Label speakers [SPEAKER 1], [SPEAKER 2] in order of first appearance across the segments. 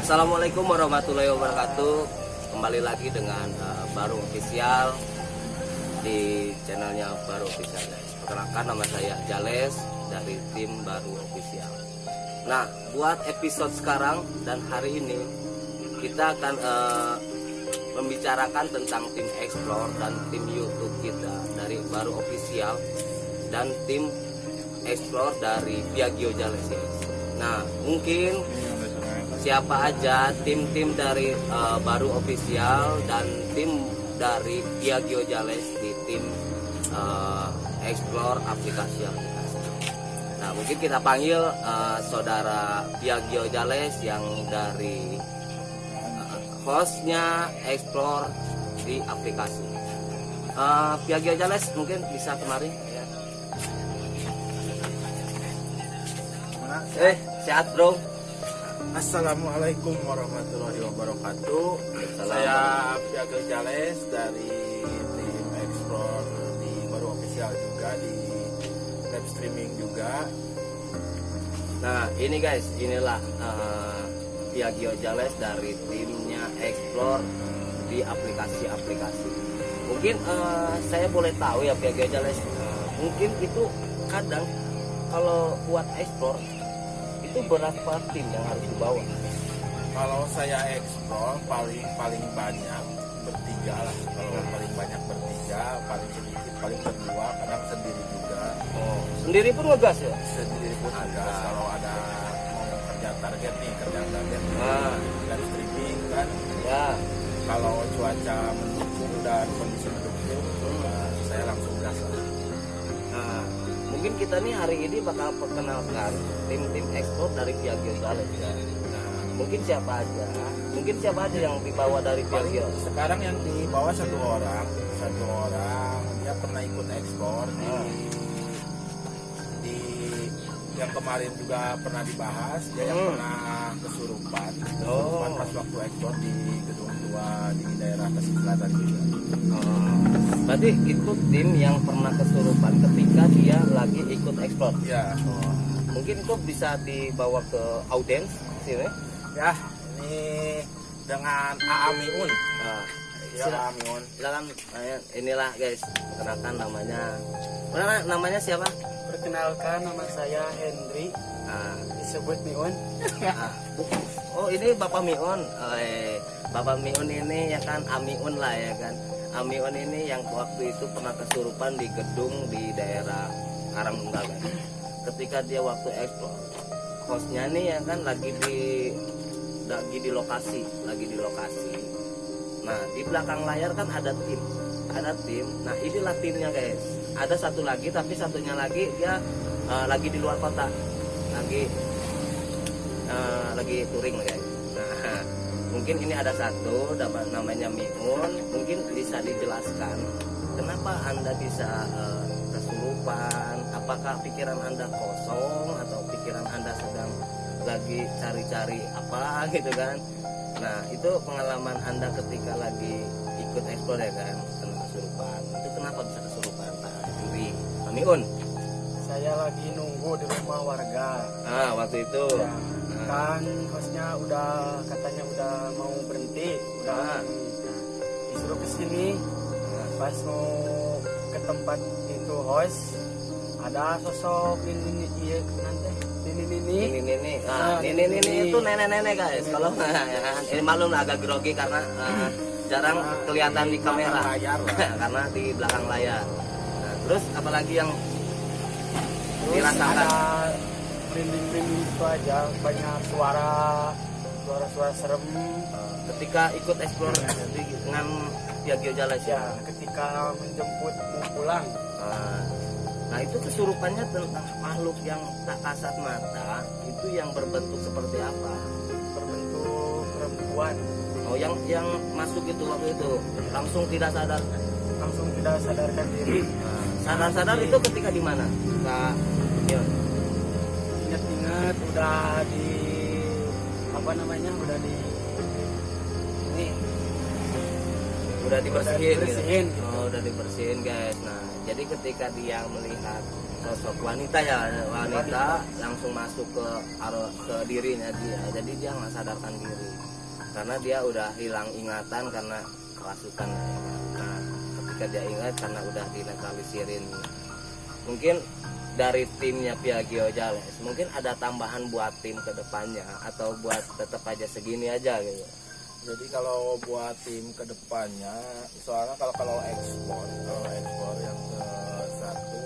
[SPEAKER 1] Assalamualaikum warahmatullahi wabarakatuh. Kembali lagi dengan Baru Official di channelnya Baru Official, guys. Perkenalkan, nama saya Jales dari tim Baru Official. Nah, buat episode sekarang dan hari ini kita akan membicarakan tentang tim Explore dan tim YouTube kita dari Baru Official dan tim Explore dari Piaggio Jales, guys. Nah, mungkin siapa aja tim-tim dari Baru Official dan tim dari Piaggio Jales di tim Explore aplikasi-aplikasi. Nah, mungkin kita panggil saudara Piaggio Jales yang dari hostnya Explore di aplikasi. Piaggio Jales mungkin bisa kemari ya. Sehat bro.
[SPEAKER 2] Assalamualaikum warahmatullahi wabarakatuh. Saya Piaggio Jales dari tim Explore di Baru Official juga, di live streaming juga.
[SPEAKER 1] Nah ini guys, inilah Piaggio Jales dari timnya Explore di aplikasi-aplikasi. Mungkin saya boleh tahu ya Piaggio Jales, mungkin itu kadang kalau buat Explore itu berapa tim yang harus dibawa?
[SPEAKER 2] Kalau saya Explore paling banyak bertiga lah. Kalau paling banyak bertiga, paling sedikit paling berdua, kadang sendiri juga.
[SPEAKER 1] Oh, sendiri pun ngegas ya?
[SPEAKER 2] Sendiri pun ada. Kalau ada mau kerja target dan streaming kan.
[SPEAKER 1] Ya.
[SPEAKER 2] Kalau cuaca mendukung dan kondisi mendukung, saya langsung gas lah.
[SPEAKER 1] Nah, mungkin kita nih hari ini bakal perkenalkan tim-tim Explore dari Piaggio Jales ya. Nah, mungkin siapa aja yang dibawa dari Piaggio?
[SPEAKER 2] Sekarang yang dibawa satu orang dia pernah ikut Explore di yang kemarin juga pernah dibahas, dia yang pernah kesurupan pas waktu Explore di gedung tua di daerah Tasik Selatan juga.
[SPEAKER 1] Berarti ikut tim yang pernah kesurupan ketika dia lagi ikut Explore.
[SPEAKER 2] Ya.
[SPEAKER 1] Mungkin itu bisa dibawa ke audiens sini.
[SPEAKER 2] Ya, ini dengan AA Miun.
[SPEAKER 1] Silakan. Inilah guys, perkenalkan namanya siapa?
[SPEAKER 3] Perkenalkan, nama saya Henry. Disebut Miun.
[SPEAKER 1] Oh, ini Bapak Miun. Bapak Miun ini ya kan Amiun lah ya kan. Amiun ini yang waktu itu pernah kesurupan di gedung di daerah Karangnunggal kan. Ketika dia waktu Explore, hostnya nih ya kan lagi di lokasi. Nah, di belakang layar kan ada tim. Nah, inilah timnya guys. Ada satu lagi, tapi satunya lagi dia lagi di luar kota. Lagi touring guys. Nah, mungkin ini ada satu namanya Miun. Mungkin bisa dijelaskan kenapa Anda bisa kesurupan? Apakah pikiran Anda kosong atau pikiran Anda sedang lagi cari-cari apa gitu kan? Nah, itu pengalaman Anda ketika lagi ikut Explore ya kan, kena kesurupan. Itu kenapa bisa kesurupan Pak Henry? Pak Miun?
[SPEAKER 3] Saya lagi nunggu di rumah warga.
[SPEAKER 1] Waktu itu
[SPEAKER 3] Ya, kan hostnya katanya udah mau berhenti, disuruh ke sini. Pas mau ke tempat itu host, ada sosok ini
[SPEAKER 1] itu nenek-nenek guys. Kalau ini malum agak grogi karena jarang kelihatan di kamera karena di belakang layar. Nah, terus apalagi yang dirasakan?
[SPEAKER 3] Ada merinding-merinding itu aja, banyak suara serem.
[SPEAKER 1] Ketika ikut Explore dengan Piaggio Jales
[SPEAKER 3] Ya, ketika menjemput mau pulang.
[SPEAKER 1] Nah, itu kesurupannya tentang makhluk yang tak kasat mata, itu yang berbentuk seperti apa?
[SPEAKER 3] Berbentuk perempuan.
[SPEAKER 1] Oh, yang masuk itu waktu itu langsung tidak sadarkan diri. Sadar itu ketika di mana? Kak Miun?
[SPEAKER 3] Ingat udah di
[SPEAKER 1] udah dibersihin.
[SPEAKER 3] Dibersihin.
[SPEAKER 1] Gitu. Oh, udah dibersihin guys. Nah, Jadi ketika dia melihat sosok wanita langsung masuk ke dirinya dia. Jadi dia nggak sadarkan diri karena dia udah hilang ingatan karena kerasukan. Nah, ketika dia ingat karena udah dinetralisirin. Mungkin dari timnya Pia Geojales mungkin ada tambahan buat tim kedepannya atau buat tetap aja segini aja gitu.
[SPEAKER 2] Jadi kalau buat tim kedepannya, soalnya kalau ekspor yang ke satu,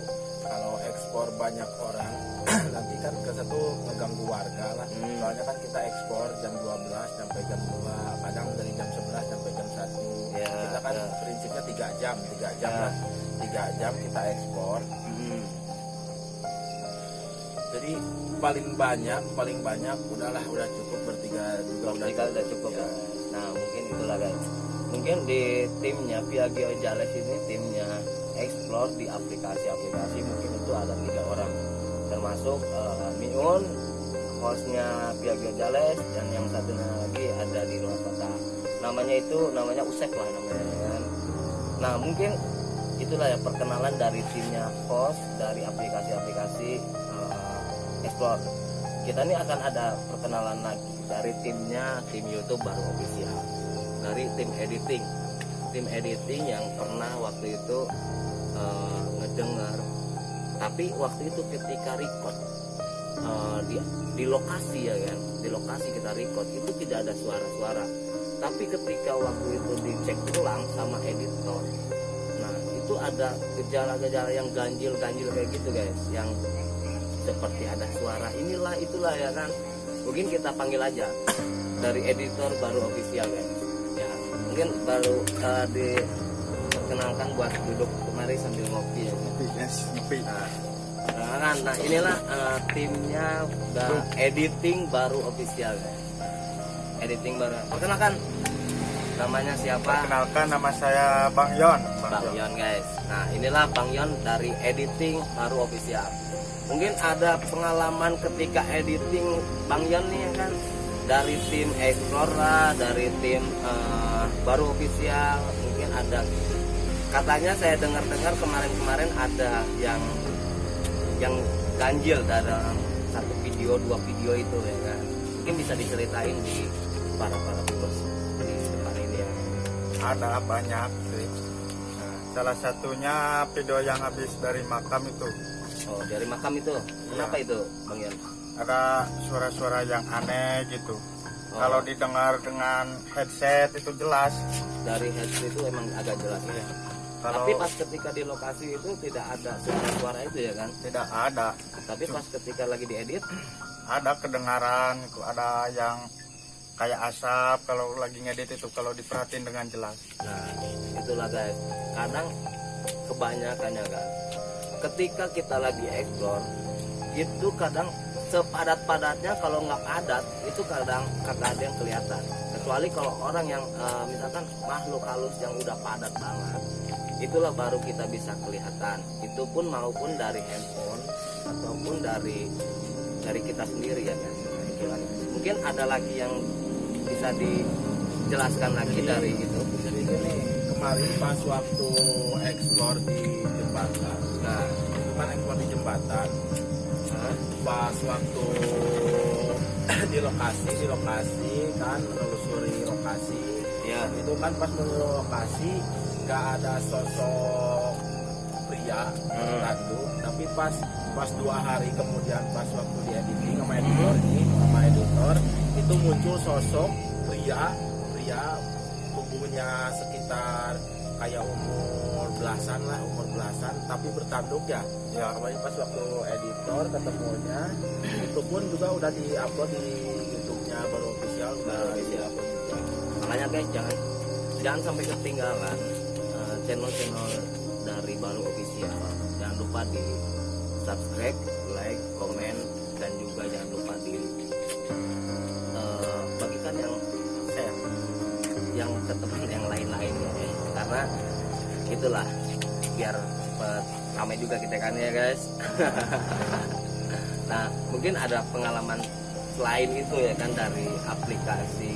[SPEAKER 2] kalau ekspor banyak orang nanti kan ke satu ngeganggu warga lah. Soalnya kan kita ekspor jam 12 sampai jam 2, kadang dari jam 11 sampai jam 1.
[SPEAKER 1] Ya,
[SPEAKER 2] Kita kan prinsipnya 3 jam lah. 3 jam kita ekspor. Jadi paling banyak udah cukup bertiga juga
[SPEAKER 1] udah cukup ya. Nah mungkin itulah guys, mungkin di timnya Pia Geojales ini timnya explore di aplikasi mungkin itu ada 3 orang termasuk Miun, hostnya Pia Geojales, dan yang satunya lagi ada di luar kota, namanya Usep lah namanya kan. Nah mungkin itulah ya perkenalan dari timnya host dari aplikasi explore. Kita ini akan ada perkenalan lagi dari timnya, tim YouTube baru official, dari tim editing yang pernah waktu itu ngedengar, tapi waktu itu ketika record di lokasi ya kan, di lokasi kita record itu tidak ada suara-suara, tapi ketika waktu itu dicek ulang sama editor, nah itu ada gejala-gejala yang ganjil kayak gitu guys, yang seperti ada suara inilah itulah ya kan. Mungkin kita panggil aja dari editor baru official guys ya, mungkin baru diperkenalkan buat duduk kemari sambil ngopi ya. Nah inilah timnya editing baru official guys. Editing baru, perkenalkan namanya siapa?
[SPEAKER 3] Perkenalkan, nama saya Bang Yon.
[SPEAKER 1] Bang Yon guys. Nah inilah Bang Yon dari editing baru official. Mungkin ada pengalaman ketika editing Bang Yon nih ya kan, dari tim Explora, dari tim baru official. Mungkin ada, katanya saya dengar kemarin ada yang ganjil dalam 1 video 2 video itu ya kan. Mungkin bisa diceritain di para viewers di depan ini ya.
[SPEAKER 3] Ada banyak sih. Nah, salah satunya video yang habis dari makam itu.
[SPEAKER 1] Oh dari makam itu, kenapa itu Bang Yon?
[SPEAKER 3] Ada suara-suara yang aneh gitu. Kalau didengar dengan headset itu jelas.
[SPEAKER 1] Dari headset itu emang agak jelas ya. Tapi pas ketika di lokasi itu tidak ada suara-suara itu ya kan?
[SPEAKER 3] Tidak ada.
[SPEAKER 1] Tapi pas ketika lagi diedit
[SPEAKER 3] ada kedengaran itu, ada yang kayak asap kalau lagi ngedit itu, kalau diperhatiin dengan jelas.
[SPEAKER 1] Nah itulah guys, kadang kebanyakannya kan ketika kita lagi explore itu kadang sepadat-padatnya, kalau nggak padat itu kadang kagak ada yang kelihatan, kecuali kalau orang yang misalkan makhluk halus yang udah padat banget, itulah baru kita bisa kelihatan. Itu pun maupun dari handphone ataupun dari kita sendiri ya kan. Mungkin ada lagi yang bisa dijelaskan lagi dari itu.
[SPEAKER 2] Jadi gini, kemarin pas waktu explore di jembatan,
[SPEAKER 1] Nah
[SPEAKER 2] kan explore di jembatan, pas waktu di lokasi kan menelusuri lokasi
[SPEAKER 1] ya,
[SPEAKER 2] itu kan pas menelusuri lokasi nggak ada sosok pria random, tapi pas 2 hari kemudian pas waktu di editing sama editor itu muncul sosok pria tubuhnya sekitar kayak umur belasan tapi bertanduk ya. Kemarin pas waktu editor ketemunya itu pun juga udah di-upload di YouTube-nya baru official,
[SPEAKER 1] makanya guys jangan sampai ketinggalan channel dari baru official. Jangan lupa di subscribe, like, komen, dan juga jangan lupa di bagikan yang share yang ke teman yang lain-lain ya, karena itulah biar ramai juga kita kan ya guys. Nah mungkin ada pengalaman selain itu ya kan, dari aplikasi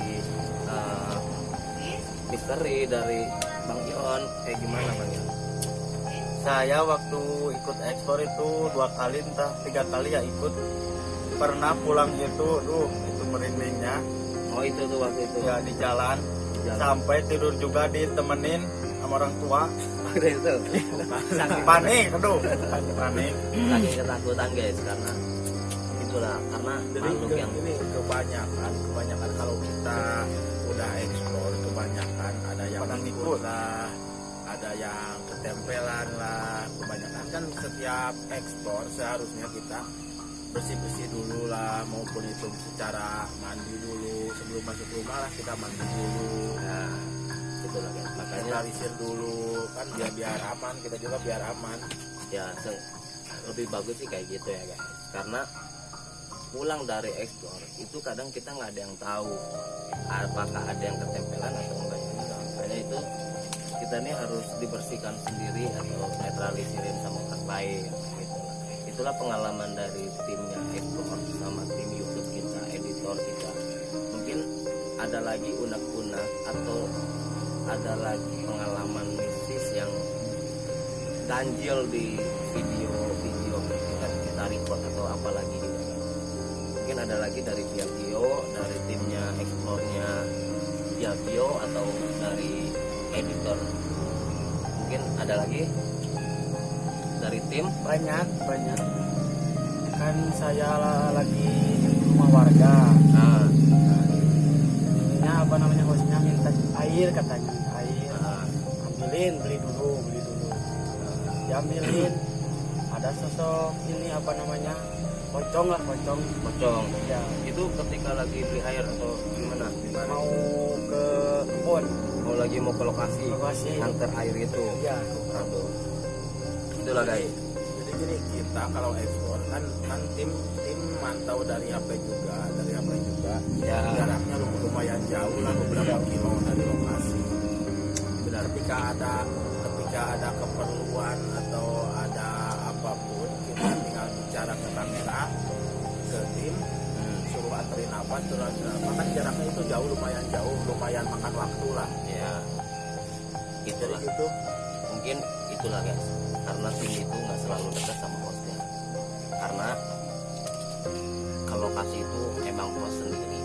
[SPEAKER 1] misteri dari Bang Yon, kayak gimana Bang Yon?
[SPEAKER 3] Saya waktu ikut ekspor itu 2 kali entah 3 kali ya ikut. Pernah pulang itu merindingnya
[SPEAKER 1] Oh itu tuh waktu itu.
[SPEAKER 3] ya di jalan.
[SPEAKER 1] Jalan.
[SPEAKER 3] Sampai tidur juga ditemenin sama orang tua.
[SPEAKER 1] Waktu itu.
[SPEAKER 3] Panik, aduh, panik.
[SPEAKER 1] Saking ketakutan guys, karena itulah karena
[SPEAKER 2] Jadi
[SPEAKER 1] makhluk yang
[SPEAKER 2] ini kebanyakan kalau kita udah ekspor kebanyakan ada yang
[SPEAKER 3] Pada
[SPEAKER 2] ikut
[SPEAKER 3] ngikut.
[SPEAKER 2] lah, ada yang ketempelan lah. Kebanyakan kan setiap ekspor seharusnya kita bersih-bersih dulu lah, maupun itu secara mandi dulu sebelum masuk rumah lah kita mandi dulu,
[SPEAKER 1] nah, itulah guys. Makanya
[SPEAKER 2] netralisir dulu kan biar aman, kita juga biar aman.
[SPEAKER 1] ya lebih bagus sih kayak gitu ya guys, karena pulang dari ekspor itu kadang kita nggak ada yang tahu apakah ada yang ketempelan atau enggak. Makanya itu kita nih harus dibersihkan sendiri atau netralisirin sama orang lain gitu. Itulah pengalaman dari timnya ekspor sama tim YouTube kita, editor kita. Mungkin ada lagi unek-unek atau ada lagi pengalaman mistis yang ganjil di video kita record atau apalagi gitu kan. Mungkin ada lagi dari pihak Gio, dari timnya eksplornya pihak Gio atau dari editor. Mungkin ada lagi dari tim.
[SPEAKER 3] Banyak kan saya lagi di rumah warga.
[SPEAKER 1] Nah,
[SPEAKER 3] Ininya apa namanya, hostnya minta air, katanya air,
[SPEAKER 1] nah,
[SPEAKER 3] beli dulu diambilin. Ada sosok ini apa namanya, pocong
[SPEAKER 1] pocong.
[SPEAKER 3] ya,
[SPEAKER 1] Itu ketika lagi beli air atau gimana?
[SPEAKER 3] mau ke kebun
[SPEAKER 1] Mau lagi mau ke lokasi,
[SPEAKER 3] lokasi
[SPEAKER 1] nganter air itu.
[SPEAKER 3] ya.
[SPEAKER 1] Aduh. Itulah guys.
[SPEAKER 2] Jadi gini, kita kalau ekspor kan tim mantau dari HP juga,
[SPEAKER 1] Ya.
[SPEAKER 2] jaraknya lumayan jauh lah, beberapa kilo dari lokasi. Benar, ketika ada keperluan atau ada apapun, kita tinggal bicara ke kamera, ke tim, suruh anterin apa kan jaraknya itu lumayan makan waktu lah.
[SPEAKER 1] Ya.
[SPEAKER 2] Jadi
[SPEAKER 1] Itulah.
[SPEAKER 2] gitu.
[SPEAKER 1] Mungkin itulah guys, karena tim itu nggak selalu dekat sama hostnya, karena ke lokasi itu emang host sendiri,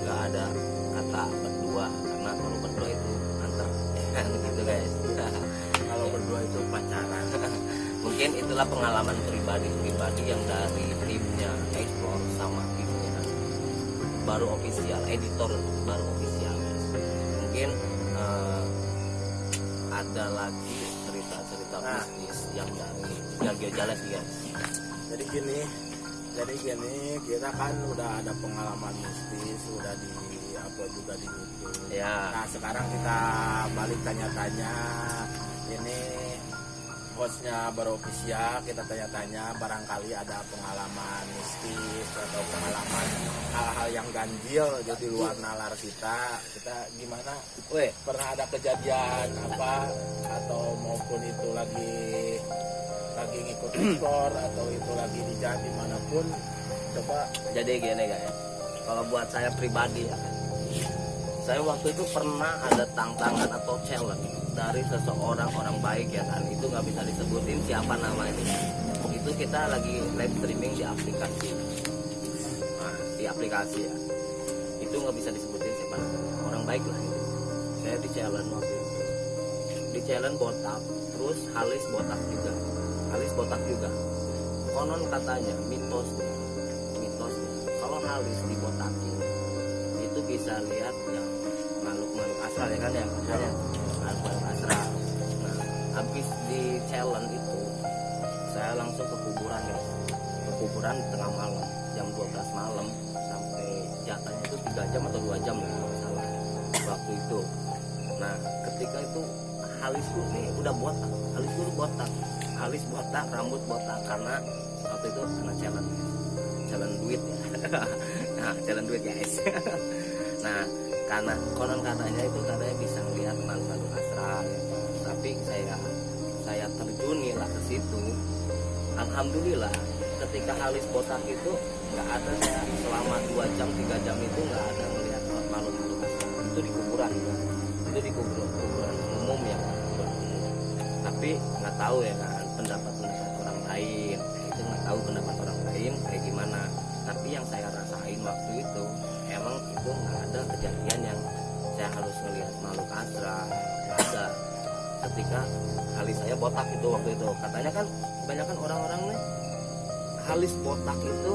[SPEAKER 1] nggak ada kata berdua, karena kalau berdua itu antar ya kan gitu guys.
[SPEAKER 2] Kalau berdua itu pacaran.
[SPEAKER 1] Mungkin itulah pengalaman pribadi yang dari timnya ekspor sama timnya baru official, editor baru official guys. Mungkin ada lagi cerita-cerita
[SPEAKER 2] Nah.
[SPEAKER 1] bisnis yang dari Gio Jales guys.
[SPEAKER 2] Jadi gini, kita kan udah ada pengalaman mistis, udah di upload juga di YouTube.
[SPEAKER 1] Ya.
[SPEAKER 2] Nah sekarang kita balik tanya-tanya, ini hostnya baru official, kita tanya-tanya barangkali ada pengalaman mistis atau pengalaman hal-hal yang ganjil jadi luar nalar kita gimana?
[SPEAKER 1] Weh,
[SPEAKER 2] Pernah ada kejadian apa atau maupun itu lagi ngikut ekspor atau itu lagi di jalan dimanapun, coba.
[SPEAKER 1] jadi gini guys, kalau buat saya pribadi ya, saya waktu itu pernah ada tantangan atau challenge dari seseorang orang baik ya kan, itu nggak bisa disebutin siapa namanya. Itu kita lagi live streaming di aplikasi, nah, di aplikasi ya, itu nggak bisa disebutin siapa namanya, orang baik lah itu. Saya di challenge waktu itu, di challenge botak, terus halis botak juga. Konon katanya mitos kalau halis dibotakin itu bisa lihat yang makhluk astral ya kan ya, makanya makhluk astral. Nah, habis di challenge itu saya langsung ke kuburan guys, di tengah malam jam 12 malam sampai jatahnya itu 3 jam atau 2 jam kalau nggak salah waktu itu. Nah ketika itu halisku nih udah botak, halis botak, rambut botak, karena waktu itu kena challenge duit ya. Nah challenge duit guys. Nah karena konon katanya itu bisa melihat makhluk astral ya. Tapi saya terjunilah ke situ. Alhamdulillah ketika halis botak itu nggak ada, saya selama 2 jam 3 jam itu nggak ada melihat makhluk astral. Itu di kuburan umum ya kan, kuburan umum. Tapi nggak tahu ya kan, pendapat orang lain. Itu nggak tahu pendapat orang lain kayak gimana. Tapi yang saya rasain waktu itu emang itu nggak ada kejadian yang saya harus ngelihat makhluk astral, nggak ada. Ketika alis saya botak itu waktu itu, katanya kan kebanyakan orang-orang nih alis botak itu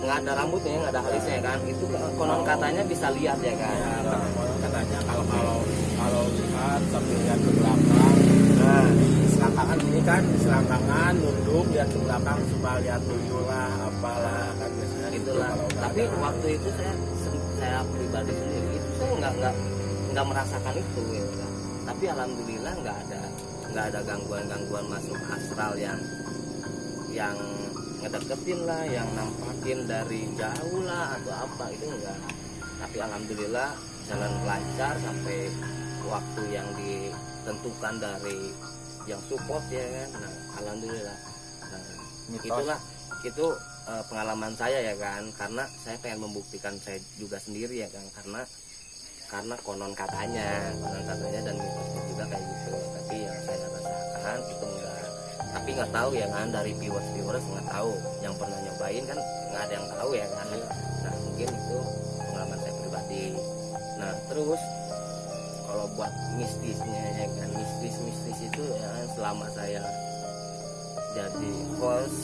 [SPEAKER 1] nggak ada rambutnya, nggak ada alisnya kan, itu konon katanya bisa lihat ya kan.
[SPEAKER 2] Ya, katanya kalau lihat sambil lihat ke belakang,
[SPEAKER 1] Nah,
[SPEAKER 2] di selangkangan ini kan, di selangkangan nunduk lihat ke belakang supaya lihat tuyul lah, apalah kan biasanya gitu.
[SPEAKER 1] itulah.
[SPEAKER 2] Kalau nggak
[SPEAKER 1] Tapi
[SPEAKER 2] ada.
[SPEAKER 1] waktu itu saya pribadi sendiri itu saya nggak merasakan itu ya kan. Tapi alhamdulillah nggak ada gangguan masuk astral yang ngedeketin lah, yang nampakin dari jauh lah atau apa, itu enggak. Tapi alhamdulillah jalan lancar sampai waktu yang ditentukan dari yang support ya kan. Nah, alhamdulillah. Nah, itulah itu pengalaman saya ya kan, karena saya pengen membuktikan saya juga sendiri ya kan, karena konon katanya dan mitosnya juga kayak gitu. Tapi yang saya rasakan itu enggak. Tapi nggak tahu ya kan, dari viewers nggak tahu, yang pernah nyobain kan nggak ada yang tahu ya kan. Nah, mungkin itu pengalaman saya pribadi. Nah, terus kalau buat mistisnya ya kan, mistis itu ya kan, selama saya jadi host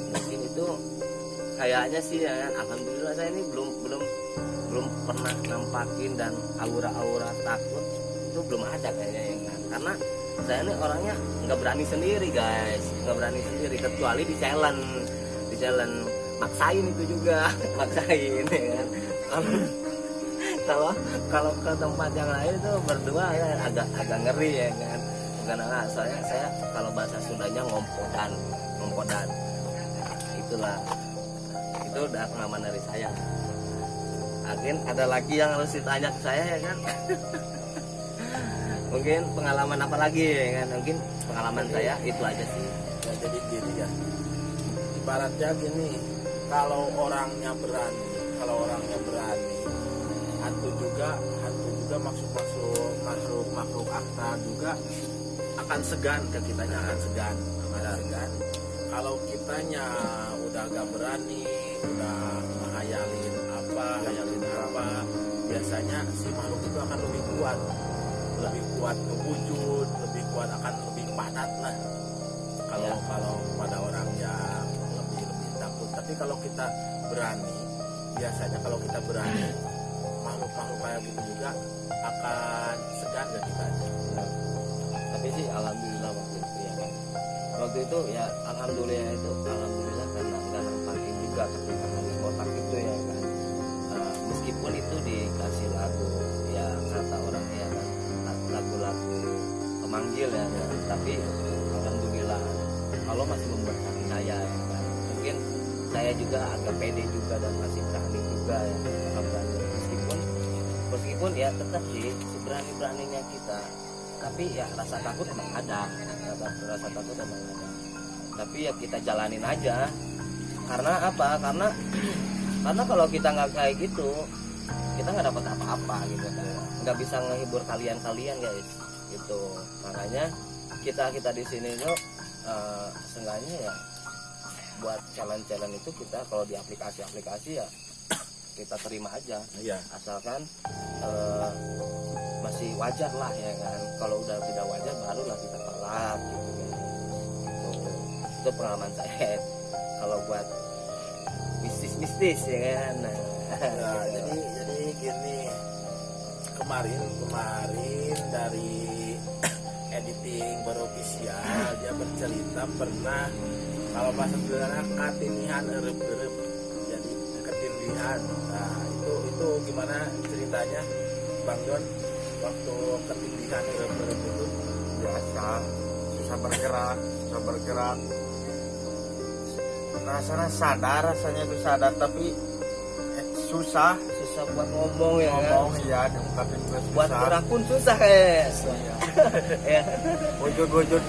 [SPEAKER 1] mungkin itu kayaknya sih ya kan, alhamdulillah saya ini belum pernah nampakin, dan aura takut itu belum ada kayaknya ya kan. Karena saya ini orangnya nggak berani sendiri guys, nggak berani sendiri kecuali di challenge maksain itu juga maksain ya kan. Kalau ke tempat yang lain itu berdua ya agak ngeri ya kan, karena soalnya saya kalau bahasa Sundanya ngompodan. Itulah, itu udah pengalaman dari saya. Mungkin ada lagi yang harus ditanya ke saya ya kan. Mungkin pengalaman apa lagi ya kan, mungkin pengalaman saya itu aja sih.
[SPEAKER 2] Ya, jadi gini ya, ibaratnya gini, kalau orangnya berani, hantu juga makhluk astral juga akan segan ke kitanya, akan segan. Kalau kitanya udah gak berani, udah ngayalin apa, biasanya si makhluk itu akan lebih kuat kewujud, lebih kuat, akan lebih padat lah. Kalau pada orang yang lebih takut. Tapi kalau kita berani, biasanya kalau kita berani, makhluk kayak gitu juga akan segan ke kita.
[SPEAKER 1] Tapi sih alhamdulillah waktu itu ya kan, waktu itu ya alhamdulillah karena nggak nampakin juga ketika habis kotak itu ya kan. Meskipun itu dikasih lagu ya kata orang ya kan, lagu-lagu pemanggil ya kan. Tapi alhamdulillah Allah masih memberkati saya ya kan. Mungkin saya juga agak pede juga dan masih berani juga ya, meskipun ya tetap sih seberani-beraninya kita, tapi ya rasa takut emang ada. Tapi ya kita jalanin aja. Karena apa? Karena kalau kita nggak kayak gitu, kita nggak dapat apa-apa gitu kan, nggak bisa ngehibur kalian guys gitu. Makanya kita di sini tuh seenggaknya ya buat challenge itu kita kalau di aplikasi ya kita terima aja.
[SPEAKER 2] Iya.
[SPEAKER 1] Asalkan masih wajar lah ya kan. Kalau udah tidak wajar barulah kita tolak gitu kan. Itu pengalaman saya kalau buat mistis ya kan.
[SPEAKER 2] Nah, jadi gini, kemarin dari editing berofisial dia bercerita pernah kalau bahasa Sundana katinihan erep-erep, jadi ketindihan. Nah itu gimana ceritanya Bang Don waktu ketindihan erep-erep itu?
[SPEAKER 3] Biasa, susah bergerak. Rasanya itu sadar tapi susah
[SPEAKER 1] buat ngomong ya
[SPEAKER 3] ngomong
[SPEAKER 1] kan.
[SPEAKER 3] ya, diungkapin juga susah.
[SPEAKER 1] Buat gerak pun susah kayak. Ya.
[SPEAKER 3] Wujud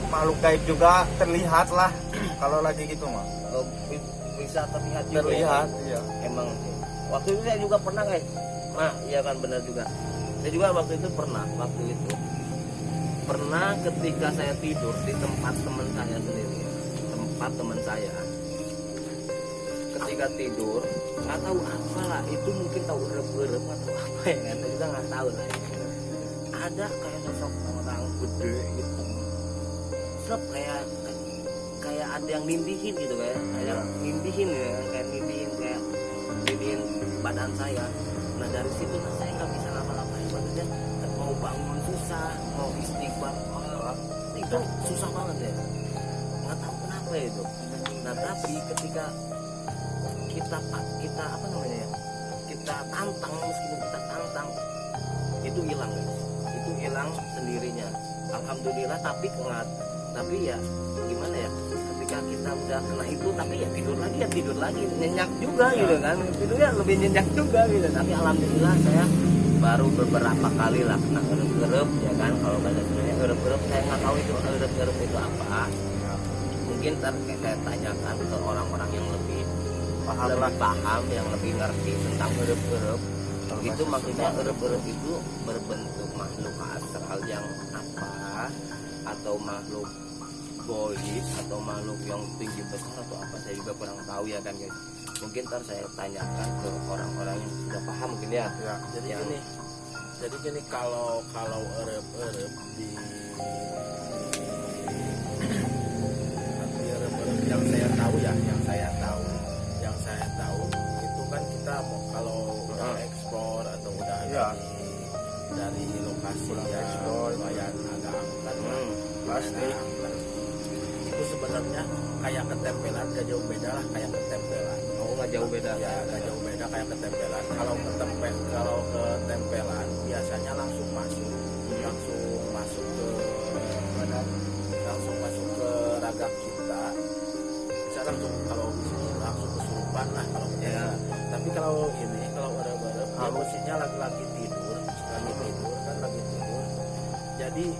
[SPEAKER 3] makhluk gaib juga terlihat lah kalau lagi gitu mah.
[SPEAKER 1] Bisa terlihat juga.
[SPEAKER 3] Terlihat, iya.
[SPEAKER 1] Emang sih. Waktu itu saya juga pernah guys. Nah, iya kan benar juga. Saya juga waktu itu pernah pernah ketika saya tidur di tempat teman saya sendiri, tempat teman saya, ketika tidur nggak tahu apalah itu, mungkin tahu erep-erep atau apa ya kan, kita nggak tahu lah ya. Ada kayak sosok orang gede gitu, serap kayak ada yang nindihin gitu, kayak nindihin ya, kayak nindihin badan saya. Nah dari situ saya nggak bisa ngapa-ngapain, maksudnya mau bangun susah, mau istighfar itu susah banget ya, nggak tahu kenapa itu. Nah tapi ketika kita apa namanya ya, kita tantang, meskipun kita tantang itu hilang guys, itu hilang sendirinya, alhamdulillah. Tapi ya gimana ya, ketika kita udah kena itu, tapi ya tidur lagi nyenyak juga gitu kan, tidurnya lebih nyenyak juga gitu. Tapi alhamdulillah saya baru beberapa kali lah kena erep-erep ya kan, kalau bahasa Sundanya erep-erep, saya nggak tahu itu erep-erep itu apa. Mungkin saya tanyakan ke orang-orang yang lebih paham, yang lebih ngerti tentang erep-erep. Itu maksudnya erep-erep itu berbentuk makhluk astral yang apa, atau makhluk goib, atau makhluk yang tinggi besar atau apa, saya juga kurang tahu ya kan guys. Mungkin ntar saya tanyakan ke orang-orang yang sudah paham mungkin ya.
[SPEAKER 2] Jadi gini, kalau erep-erep di erep-erep yang saya tahu itu kan kita mau kalau udah ekspor atau udah dari lokasi ya lumayan agak angkat pasti itu sebenarnya kayak ketempelan, gak jauh beda lah kayak ketempelan.
[SPEAKER 1] Nggak jauh beda
[SPEAKER 2] Ya gak jauh beda kayak ketempelan. Kalau ketempelan biasanya langsung masuk ke badan, langsung masuk ke raga kita. Bisa langsung, kalau misalnya langsung kesurupan lah kalau
[SPEAKER 1] ya.
[SPEAKER 2] Tapi kalau bareng-bareng dia posisinya lagi tidur kan. Jadi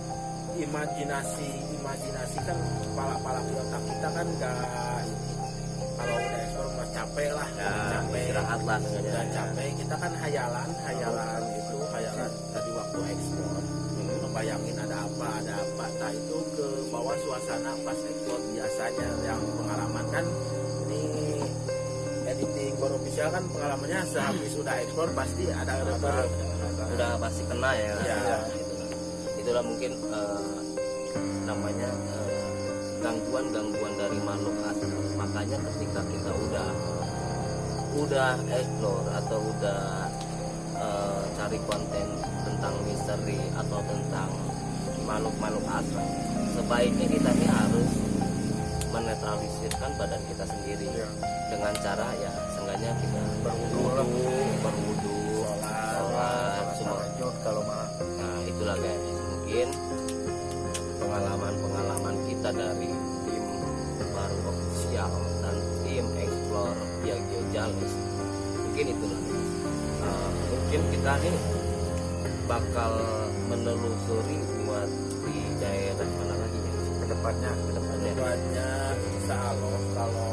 [SPEAKER 2] imajinasi kan kepala otak kita kan gak ini. Kalau udah ekspor mas capek lah, capek
[SPEAKER 1] istirahat lah,
[SPEAKER 2] udah capek, kita kan hayalan tadi waktu ekspor, ngebayangin ada apa, nah itu ke bawah suasana pas ekspor. Biasanya yang pengalaman kan ini editing Borofficial kan pengalamannya sehabis udah ekspor pasti ada
[SPEAKER 1] udah pasti kena ya. Itulah mungkin namanya gangguan dari makhluk astral. Makanya ketika kita udah explore atau udah cari konten tentang misteri atau tentang makhluk astral, sebaiknya kita ini harus menetralisirkan badan kita sendiri dengan cara ya seenggaknya kita berwudu, sholat semua.
[SPEAKER 3] Kalau mah
[SPEAKER 1] Itulah guys, mungkin pengalaman kita dari tim Baru Official dan tim Explore Piagio Jalis, mungkin itulah. Mungkin kita nih bakal menelusuri buat di daerah mana lagi ya kedepannya
[SPEAKER 2] insya Allah kalau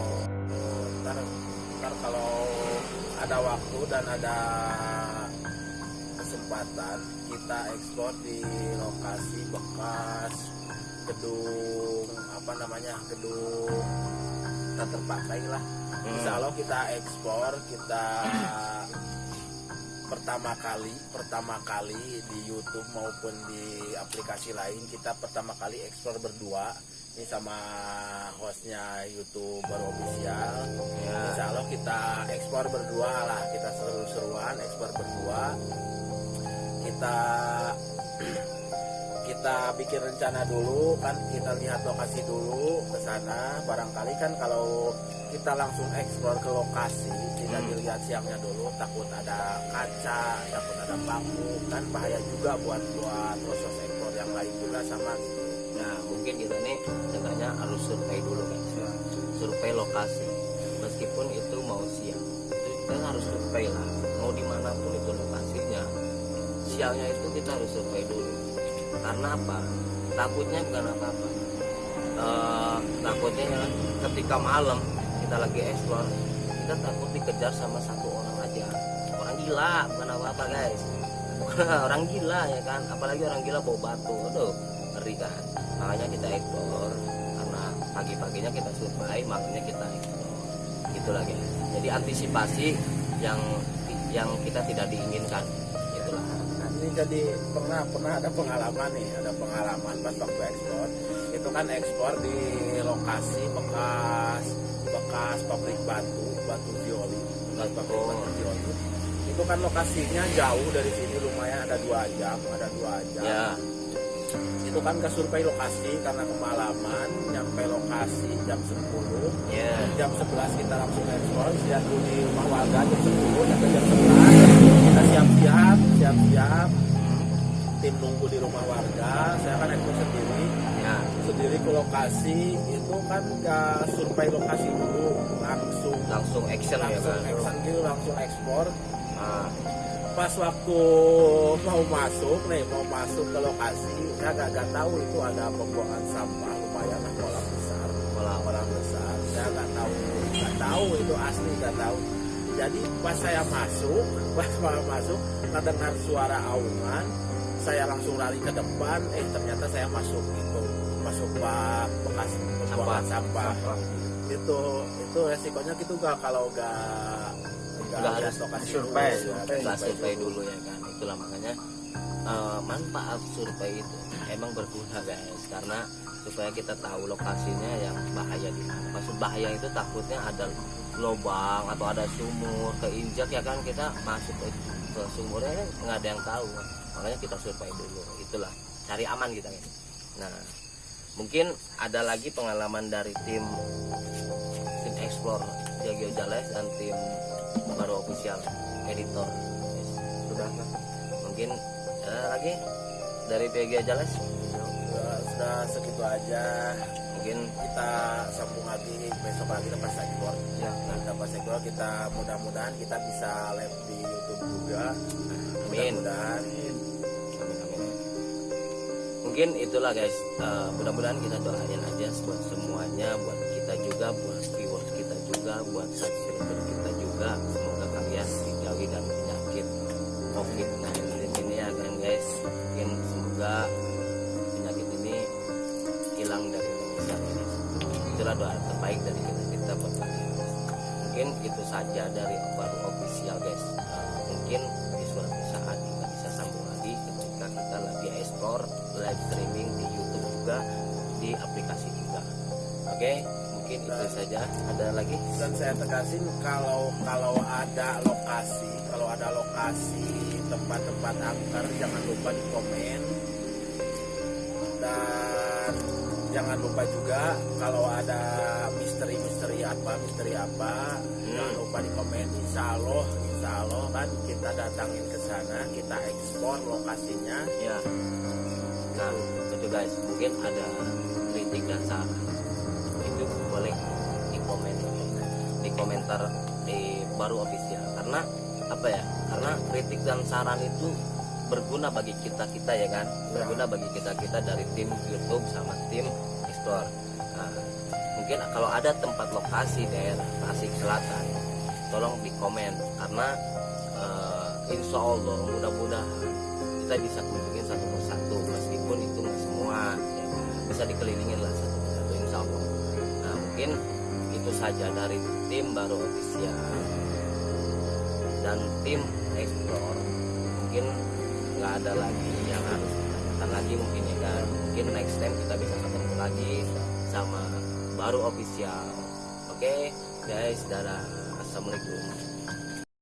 [SPEAKER 2] ntar kalau ada waktu dan ada kesempatan kita ekspor di lokasi bekas gedung tak terpakai lah. Insya Allah kita ekspor, kita pertama kali di YouTube maupun di aplikasi lain, kita pertama kali ekspor berdua ini sama hostnya YouTube Baru Official. Insya Allah kita ekspor berdua lah, kita seru-seruan ekspor berdua. Kita bikin rencana dulu kan, kita lihat lokasi dulu ke sana. Barangkali kan kalau kita langsung ekspor ke lokasi tidak dilihat siangnya dulu, takut ada kaca, takut ada paku, kan bahaya juga buat proses ekspor yang lain juga sama gitu.
[SPEAKER 1] Nah mungkin kita nih sebenarnya harus survei dulu kan, survei lokasi. Meskipun itu mau siang, itu kita harus survei lah, mau dimanapun itu lokasinya. Siangnya itu kita harus survei dulu. Karena apa? Takutnya bukan apa-apa. Takutnya ya, ketika malam kita lagi explore, kita takut dikejar sama satu orang aja. Orang gila, bukan apa-apa guys. orang gila ya kan, apalagi orang gila bawa batu, aduh ngeri kan. Makanya kita explore, karena pagi-paginya kita survei, malamnya kita explore, itulah guys. Jadi antisipasi yang kita tidak diinginkan, itulah.
[SPEAKER 2] Nah, ini jadi pernah ada pengalaman nih, ada pengalaman pas waktu ekspor. Itu kan ekspor di lokasi bekas pabrik batu violi, bekas pabrik batu violi. Itu kan lokasinya jauh dari sini, lumayan ada 2 jam,
[SPEAKER 1] Ya,
[SPEAKER 2] Itu kan ke survei lokasi karena kemalaman, nyampe lokasi jam 10.
[SPEAKER 1] ya,
[SPEAKER 2] Jam 11 kita langsung ekspor, siap di rumah warga jam 10 sampai jam 11 kita siap-siap, tim nunggu di rumah warga. Saya kan ekspor sendiri ke lokasi. Itu kan nggak survei lokasi dulu,
[SPEAKER 1] langsung action ya kan.
[SPEAKER 2] action gitu, langsung ekspor.
[SPEAKER 1] Nah,
[SPEAKER 2] Pas waktu mau masuk ke lokasi, saya gak tahu itu ada pembuangan sampah lumayan lah, kolam besar. Saya gak tahu itu asli, gak tahu. Jadi pas mau masuk mendengar suara aungan, saya langsung lari ke depan. Ternyata saya masuk bak bekas pembuangan sampah. Itu resikonya gitu kalau nggak
[SPEAKER 1] harus
[SPEAKER 2] lokasi
[SPEAKER 3] survei.
[SPEAKER 1] nggak survei dulu ya kan. Itulah makanya manfaat survei itu emang berguna guys, karena supaya kita tahu lokasinya yang bahaya di mana. Maksud bahaya itu takutnya ada lubang atau ada sumur keinjak ya kan, kita masuk ke sumurnya kan nggak ada yang tahu. Makanya kita survei dulu, itulah cari aman kita kan. Nah, mungkin ada lagi pengalaman dari tim explore Jagio Jales dan tim baru official editor. Sudah kan? Mungkin lagi dari PG Jales
[SPEAKER 2] sudah segitu aja.
[SPEAKER 1] mungkin
[SPEAKER 2] Kita sambung lagi besok lagi lepas ekspor.
[SPEAKER 1] ya.
[SPEAKER 2] Lepas ekspor kita mudah-mudahan kita bisa live di YouTube juga.
[SPEAKER 1] Amin.
[SPEAKER 2] Mudah-mudahan.
[SPEAKER 1] Amin. Mungkin itulah guys, mudah-mudahan kita doain aja buat semuanya, buat kita juga, buat viewers kita juga, buat subscriber kita juga. Semoga kalian dijauhi dari penyakit COVID-19 ini ya kan guys. Mungkin semoga penyakit ini hilang dari Indonesia guys. Itulah doa terbaik dari kita buat kalian guys. Mungkin itu saja dari baru official guys. Mungkin di suatu saat kita bisa sambung lagi ketika kita lagi explore live streaming di YouTube juga, di aplikasi juga. Oke, mungkin itu saja. Ada lagi?
[SPEAKER 2] Dan saya tegasin kalau ada lokasi tempat-tempat angker, jangan lupa di komen. Dan jangan lupa juga kalau ada misteri apa jangan lupa di komen. Insya Allah kan kita datangin ke sana, kita ekspor lokasinya.
[SPEAKER 1] Ya. Nah, itu guys, mungkin ada kritik dan saran. Itu boleh di komentar di baru official. Karena apa ya? Karena kritik dan saran itu berguna bagi kita ya kan, berguna bagi kita dari tim YouTube sama tim Explore. Nah, mungkin kalau ada tempat lokasi daerah Tasik Selatan, tolong di komen, karena insya Allah mudah-mudahan kita bisa kunjungin satu persatu, meskipun itu nggak semua ya, bisa dikelilingin lah satu persatu insya Allah. Nah, mungkin itu saja dari tim baru official dan tim Explore. Mungkin nggak ada lagi yang harus ditanyakan lagi mungkin ya kan. Mungkin next time kita bisa ketemu lagi sama baru official. Oke guys, dadah, assalamualaikum.